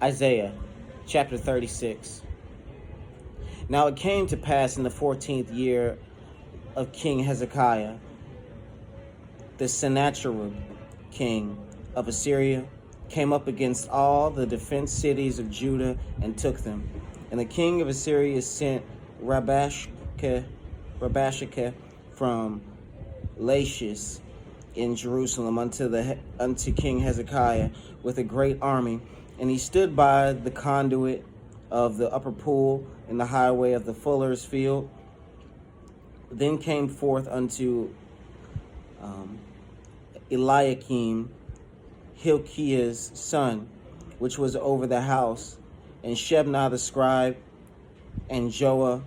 Isaiah chapter 36. Now it came to pass in the 14th year of King Hezekiah, the Sennacherib king of Assyria came up against all the defense cities of Judah and took them. And the king of Assyria sent Rabshakeh from Lachish in Jerusalem unto King Hezekiah with a great army. And he stood by the conduit of the upper pool in the highway of the fuller's field. Then came forth unto Eliakim, Hilkiah's son, which was over the house, and Shebna the scribe, and Joah,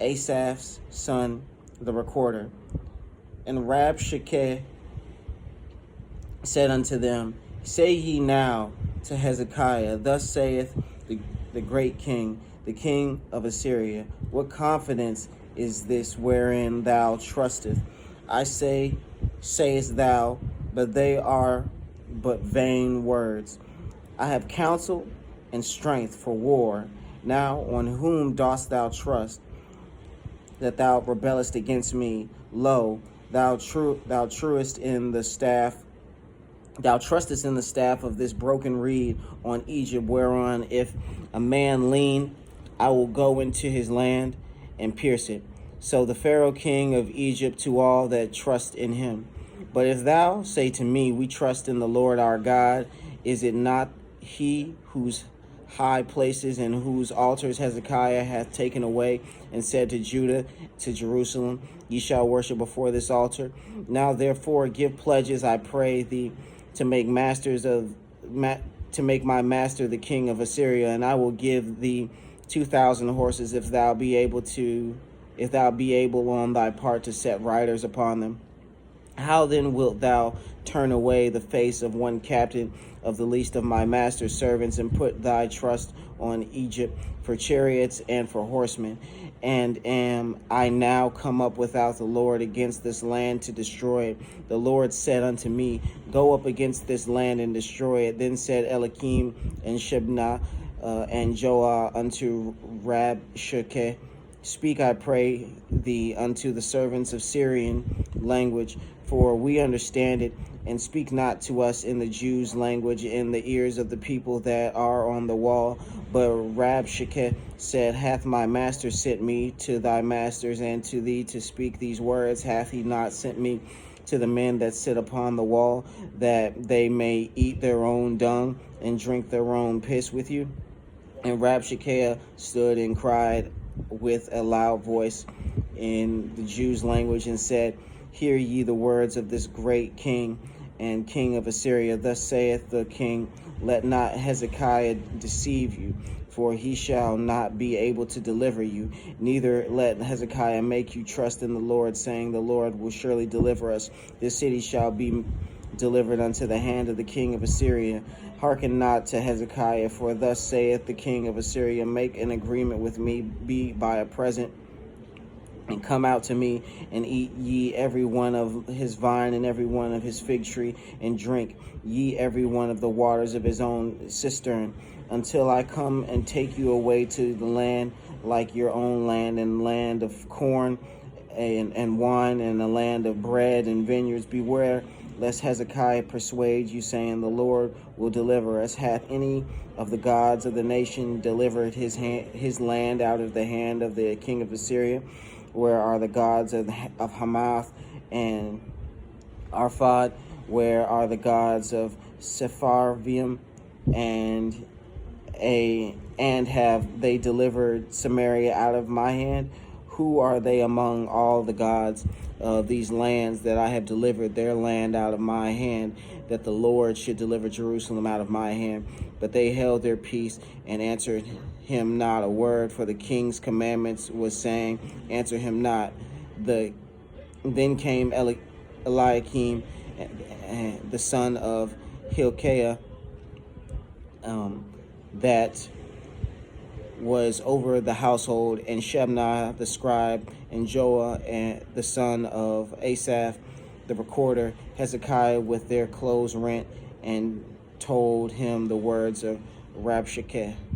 Asaph's son, the recorder. And Rabshakeh said unto them, Say ye now to Hezekiah, Thus saith the great king, the king of Assyria, What confidence is this wherein thou trustest? I say, sayest thou, but they are but vain words. I have counsel and strength for war. Now on whom dost thou trust, that thou rebellest against me? Lo, thou trustest in the staff of this broken reed on Egypt, whereon if a man lean, I will go into his land and pierce it. So the Pharaoh king of Egypt to all that trust in him. But if thou say to me, We trust in the Lord our God, is it not he whose high places and whose altars Hezekiah hath taken away, and said to Judah, to Jerusalem, Ye shall worship before this altar? Now therefore give pledges, I pray thee, to make my master the king of Assyria, and I will give thee 2,000 horses, if thou be able on thy part to set riders upon them. How then wilt thou turn away the face of one captain of the least of my master's servants, and put thy trust on Egypt for chariots and for horsemen? And am I now come up without the Lord against this land to destroy it? The Lord said unto me, Go up against this land and destroy it. Then said Eliakim and Shebna and Joah unto Rabshakeh, Speak, I pray thee, unto the servants of Syrian language, for we understand it, and speak not to us in the Jews' language in the ears of the people that are on the wall. But Rabshakeh said, Hath my master sent me to thy masters and to thee to speak these words? Hath he not sent me to the men that sit upon the wall, that they may eat their own dung and drink their own piss with you? And Rabshakeh stood and cried with a loud voice in the Jews' language, and said, Hear ye the words of this great king and king of Assyria. Thus saith the king, Let not Hezekiah deceive you, for he shall not be able to deliver you. Neither let Hezekiah make you trust in the Lord, saying, The Lord will surely deliver us. This city shall be delivered unto the hand of the king of Assyria. Hearken not to Hezekiah, for thus saith the king of Assyria, Make an agreement with me, be by a present, and come out to me, and eat ye every one of his vine and every one of his fig tree, and drink ye every one of the waters of his own cistern, until I come and take you away to the land like your own land, and land of corn and wine, and a land of bread and vineyards. Beware lest Hezekiah persuade you, saying, The Lord will deliver us. Hath any of the gods of the nation delivered his land out of the hand of the king of Assyria? Where are the gods of Hamath and Arphad? Where are the gods of Sepharvaim? And have they delivered Samaria out of my hand? Who are they among all the gods of these lands that I have delivered their land out of my hand, that the Lord should deliver Jerusalem out of my hand? But they held their peace and answered him not a word, for the king's commandments was saying, Answer him not. Then came Eliakim, the son of Hilkiah, that was over the household, and Shebna the scribe, and Joah and the son of Asaph the recorder, Hezekiah, with their clothes rent, and told him the words of Rabshakeh.